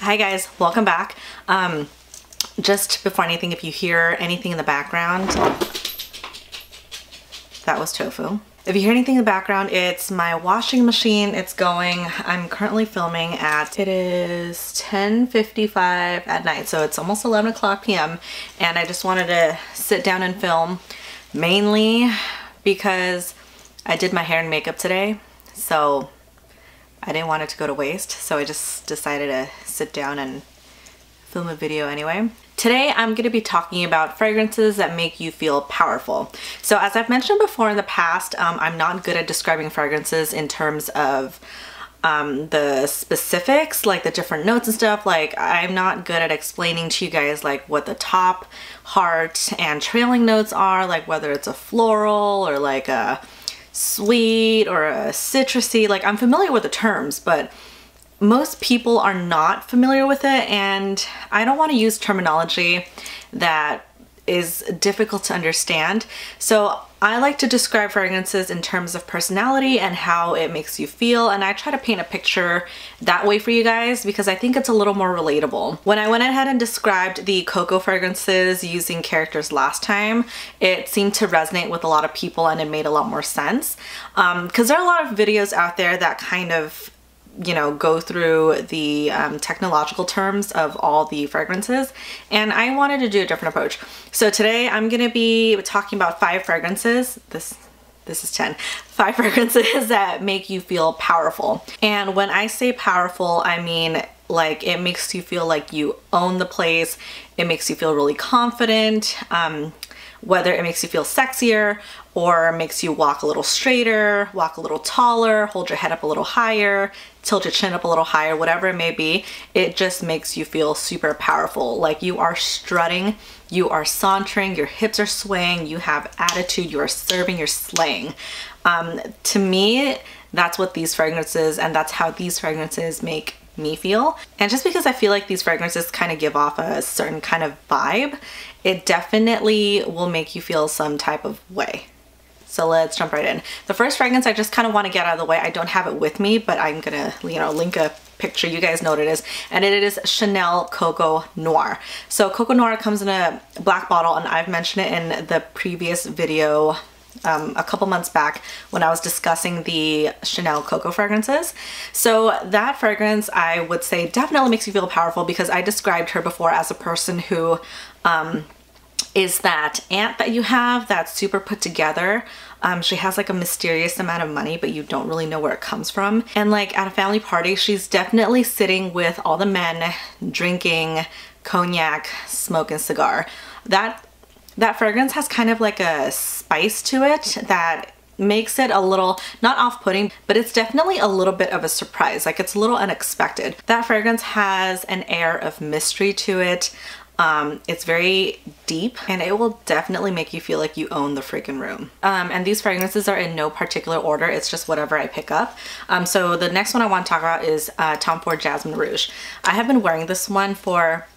Hi guys, welcome back. Just before anything, if you hear anything in the background, that was tofu. If you hear anything in the background, it's my washing machine. It's going. I'm currently filming it is 10:55 at night, so it's almost 11 o'clock p.m. and I just wanted to sit down and film, mainly because I did my hair and makeup today, so I didn't want it to go to waste, so I just decided to sit down and film a video anyway. Today I'm going to be talking about fragrances that make you feel powerful. So as I've mentioned before in the past, I'm not good at describing fragrances in terms of the specifics, like the different notes and stuff. Like, I'm not good at explaining to you guys like what the top, heart, and trailing notes are, like whether it's a floral or like a sweet or a citrusy. Like, I'm familiar with the terms, but most people are not familiar with it, and I don't want to use terminology that is difficult to understand. So I like to describe fragrances in terms of personality and how it makes you feel, and I try to paint a picture that way for you guys because I think it's a little more relatable. When I went ahead and described the Coco fragrances using characters last time, it seemed to resonate with a lot of people and it made a lot more sense, because there are a lot of videos out there that kind of, you know, go through the technological terms of all the fragrances, and I wanted to do a different approach. So today I'm gonna be talking about 5 fragrances. This is 10. 5 fragrances that make you feel powerful. And when I say powerful, I mean like it makes you feel like you own the place. It makes you feel really confident. Whether it makes you feel sexier or makes you walk a little straighter, walk a little taller, hold your head up a little higher, tilt your chin up a little higher, whatever it may be, it just makes you feel super powerful. Like you are strutting, you are sauntering, your hips are swaying, you have attitude, you are serving, you're slaying. To me, that's what these fragrances, and that's how these fragrances make me feel. And just because I feel like these fragrances kind of give off a certain kind of vibe, it definitely will make you feel some type of way. So let's jump right in. The first fragrance I just kind of want to get out of the way. I don't have it with me, but I'm gonna, you know, link a picture. You guys know what it is, and it is Chanel Coco Noir. So Coco Noir comes in a black bottle, and I've mentioned it in the previous video a couple months back when I was discussing the Chanel Coco fragrances. So that fragrance, I would say, definitely makes you feel powerful because I described her before as a person who is that aunt that you have that's super put together. She has like a mysterious amount of money, but you don't really know where it comes from. And like at a family party, she's definitely sitting with all the men, drinking cognac, smoking cigar. That fragrance has kind of like a spice to it that makes it a little, not off-putting, but it's definitely a little bit of a surprise. Like it's a little unexpected. That fragrance has an air of mystery to it. It's very deep, and it will definitely make you feel like you own the freaking room. And these fragrances are in no particular order. It's just whatever I pick up. So the next one I want to talk about is Tom Ford Jasmine Rouge. I have been wearing this one for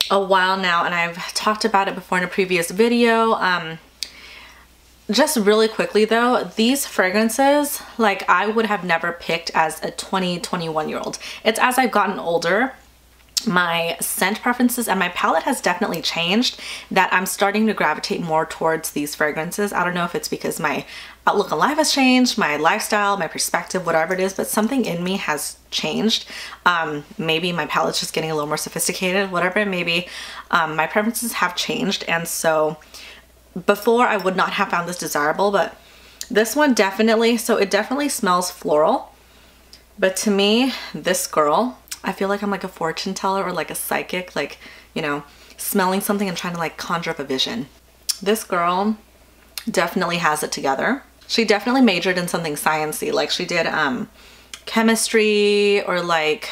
a while now, and I've talked about it before in a previous video. Just really quickly though, these fragrances, like I would have never picked as a 21-year-old. It's as I've gotten older, my scent preferences and my palette has definitely changed, that I'm starting to gravitate more towards these fragrances. I don't know if it's because my outlook on life has changed, my lifestyle, my perspective, whatever it is, but something in me has changed. Maybe my palette's just getting a little more sophisticated, whatever it may be. My preferences have changed, and so before I would not have found this desirable, but this one definitely, so it definitely smells floral, but to me, this girl, I feel like I'm like a fortune teller or like a psychic, like, you know, smelling something and trying to like conjure up a vision. This girl definitely has it together. She definitely majored in something sciencey, like she did chemistry or like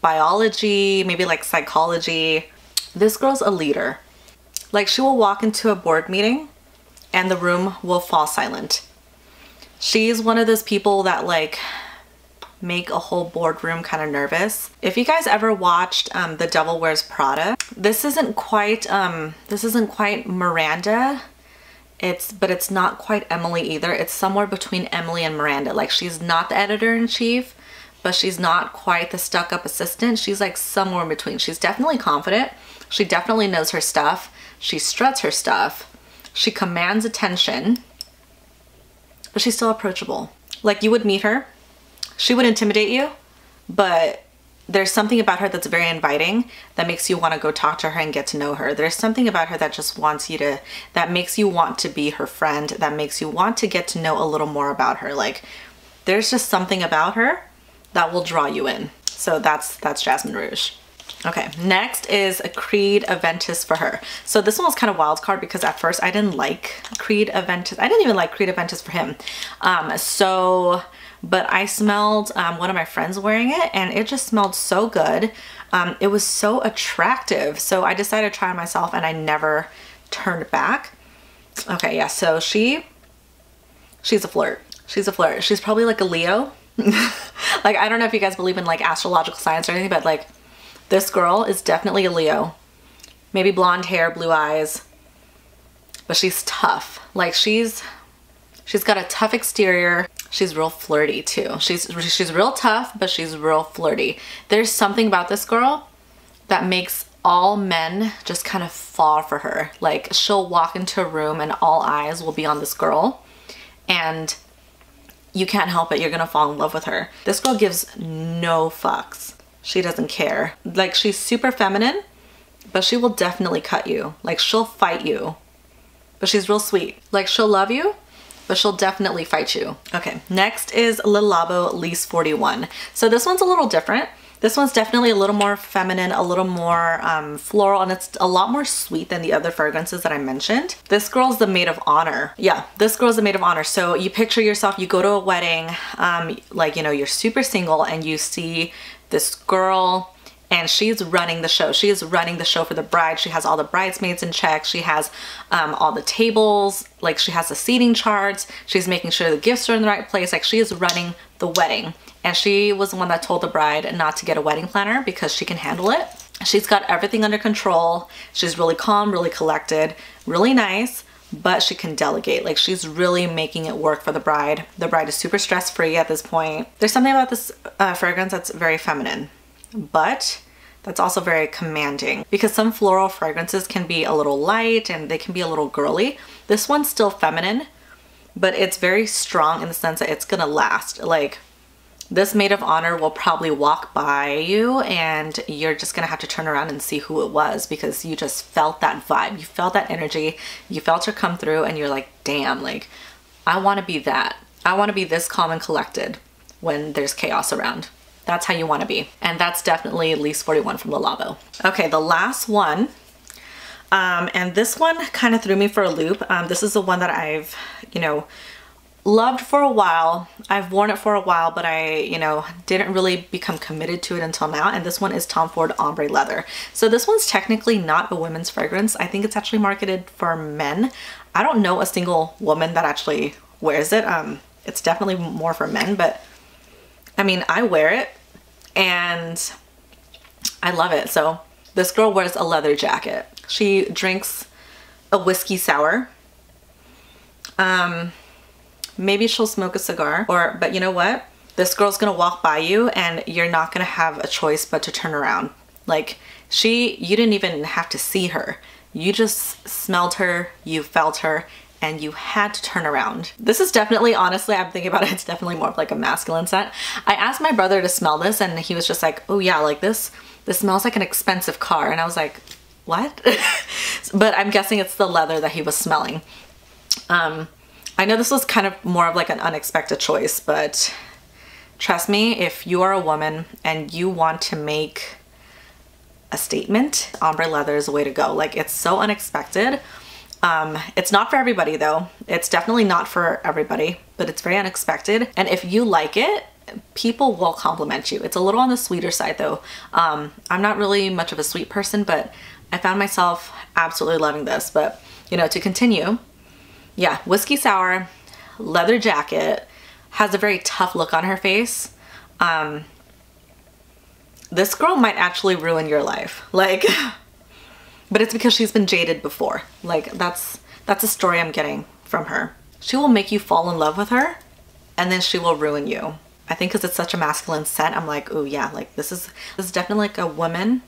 biology, maybe like psychology. This girl's a leader. Like she will walk into a board meeting and the room will fall silent. She's one of those people that like make a whole boardroom kind of nervous. If you guys ever watched The Devil Wears Prada, this isn't quite Miranda. But it's not quite Emily either. It's somewhere between Emily and Miranda. Like she's not the editor-in-chief, but she's not quite the stuck-up assistant. She's like somewhere in between. She's definitely confident. She definitely knows her stuff. She struts her stuff. She commands attention, but she's still approachable. Like, you would meet her, she would intimidate you, but there's something about her that's very inviting that makes you want to go talk to her and get to know her. There's something about her that just wants you to, that makes you want to be her friend, that makes you want to get to know a little more about her. Like, there's just something about her that will draw you in. So that's Jasmine Rouge. Okay, next is a Creed Aventus For Her. So this one was kind of wild card because at first I didn't like Creed Aventus. I didn't even like Creed Aventus For him. But I smelled one of my friends wearing it and it just smelled so good. It was so attractive. So I decided to try it myself and I never turned back. Okay, yeah, so she's a flirt. She's a flirt. She's probably like a Leo. Like, I don't know if you guys believe in like astrological science or anything, but like this girl is definitely a Leo. Maybe blonde hair, blue eyes, but she's tough. Like, she's got a tough exterior. She's real flirty too. She's real tough, but she's real flirty. There's something about this girl that makes all men just kind of fall for her. Like, she'll walk into a room and all eyes will be on this girl and you can't help it. You're gonna fall in love with her. This girl gives no fucks. She doesn't care. Like, she's super feminine, but she will definitely cut you. Like, she'll fight you, but she's real sweet. Like, she'll love you, but she'll definitely fight you. Okay, next is Labo Lys 41. So this one's a little different. This one's definitely a little more feminine, a little more floral, and it's a lot more sweet than the other fragrances that I mentioned. This girl's the maid of honor. Yeah, this girl's the maid of honor. So you picture yourself, you go to a wedding, like, you know, you're super single and you see this girl and she's running the show. She is running the show for the bride. She has all the bridesmaids in check. She has all the tables, like she has the seating charts. She's making sure the gifts are in the right place. Like, she is running the wedding. And she was the one that told the bride not to get a wedding planner because she can handle it. She's got everything under control. She's really calm, really collected, really nice, but she can delegate. Like, she's really making it work for the bride. The bride is super stress-free at this point. There's something about this fragrance that's very feminine, but that's also very commanding because some floral fragrances can be a little light and they can be a little girly. This one's still feminine, but it's very strong in the sense that it's gonna last. Like, this maid of honor will probably walk by you and you're just gonna have to turn around and see who it was because you just felt that vibe. You felt that energy. You felt her come through and you're like, damn, like, I wanna be that. I wanna be this calm and collected when there's chaos around. That's how you want to be. And that's definitely Lys 41 from the Labo. Okay, the last one. And this one kind of threw me for a loop. This is the one that I've, you know, loved for a while. I've worn it for a while, but I, you know, didn't really become committed to it until now. And this one is Tom Ford Ombre Leather. So this one's technically not a women's fragrance. I think it's actually marketed for men. I don't know a single woman that actually wears it. It's definitely more for men, but I mean, I wear it and I love it. So this girl wears a leather jacket. She drinks a whiskey sour. Maybe she'll smoke a cigar but you know what? This girl's gonna walk by you and you're not gonna have a choice but to turn around. Like, you didn't even have to see her. You just smelled her, you felt her, and you had to turn around. This is definitely, honestly, I'm thinking about it, it's definitely more of like a masculine scent. I asked my brother to smell this and he was just like, oh yeah, like this smells like an expensive car. And I was like, what? But I'm guessing it's the leather that he was smelling. I know this was kind of more of like an unexpected choice, but trust me, if you are a woman and you want to make a statement, Ombre Leather is the way to go. Like, it's so unexpected. It's not for everybody though. It's definitely not for everybody, but it's very unexpected. And if you like it, people will compliment you. It's a little on the sweeter side though. I'm not really much of a sweet person, but I found myself absolutely loving this. But, you know, to continue, yeah, whiskey sour, leather jacket, has a very tough look on her face. This girl might actually ruin your life. Like, but it's because she's been jaded before. Like, that's a story I'm getting from her. She will make you fall in love with her and then she will ruin you. I think because it's such a masculine scent, I'm like, oh yeah, like this is definitely like a woman.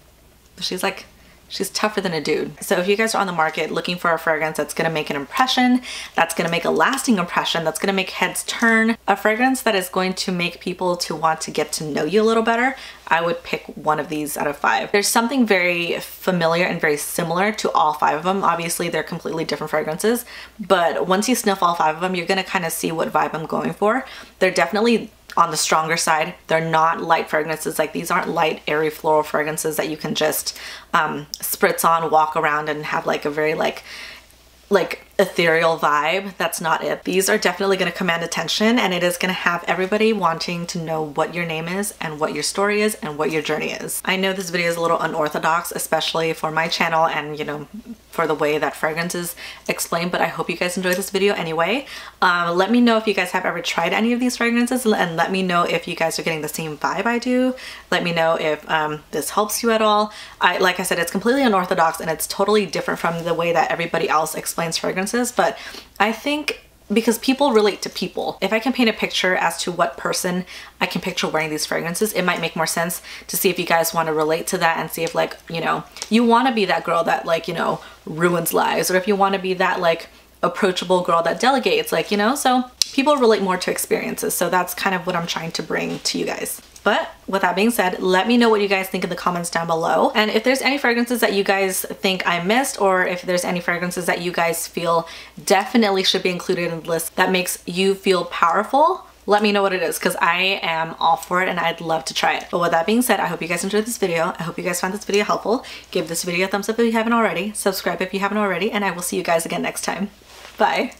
She's tougher than a dude. So if you guys are on the market looking for a fragrance that's gonna make an impression, that's gonna make a lasting impression, that's gonna make heads turn, a fragrance that is going to make people to want to get to know you a little better, I would pick one of these out of 5. There's something very familiar and very similar to all 5 of them. Obviously, they're completely different fragrances, but once you sniff all 5 of them, you're gonna kind of see what vibe I'm going for. They're definitely on the stronger side. They're not light fragrances. Like these aren't light, airy floral fragrances that you can just spritz on, walk around and have like a very like ethereal vibe. That's not it. These are definitely going to command attention, and it is going to have everybody wanting to know what your name is and what your story is and what your journey is. I know this video is a little unorthodox, especially for my channel and, you know, for the way that fragrance is explained, but I hope you guys enjoyed this video anyway. Let me know if you guys have ever tried any of these fragrances, and let me know if you guys are getting the same vibe I do. Let me know if this helps you at all. Like I said, it's completely unorthodox and it's totally different from the way that everybody else explains fragrances, but I think because people relate to people. If I can paint a picture as to what person I can picture wearing these fragrances, it might make more sense to see if you guys want to relate to that and see if, like, you know, you want to be that girl that, like, you know, ruins lives, or if you want to be that like approachable girl that delegates, like, you know, so people relate more to experiences. So that's kind of what I'm trying to bring to you guys. But with that being said, let me know what you guys think in the comments down below. And if there's any fragrances that you guys think I missed, or if there's any fragrances that you guys feel definitely should be included in the list that makes you feel powerful, let me know what it is, because I am all for it and I'd love to try it. But with that being said, I hope you guys enjoyed this video. I hope you guys found this video helpful. Give this video a thumbs up if you haven't already. Subscribe if you haven't already, and I will see you guys again next time. Bye.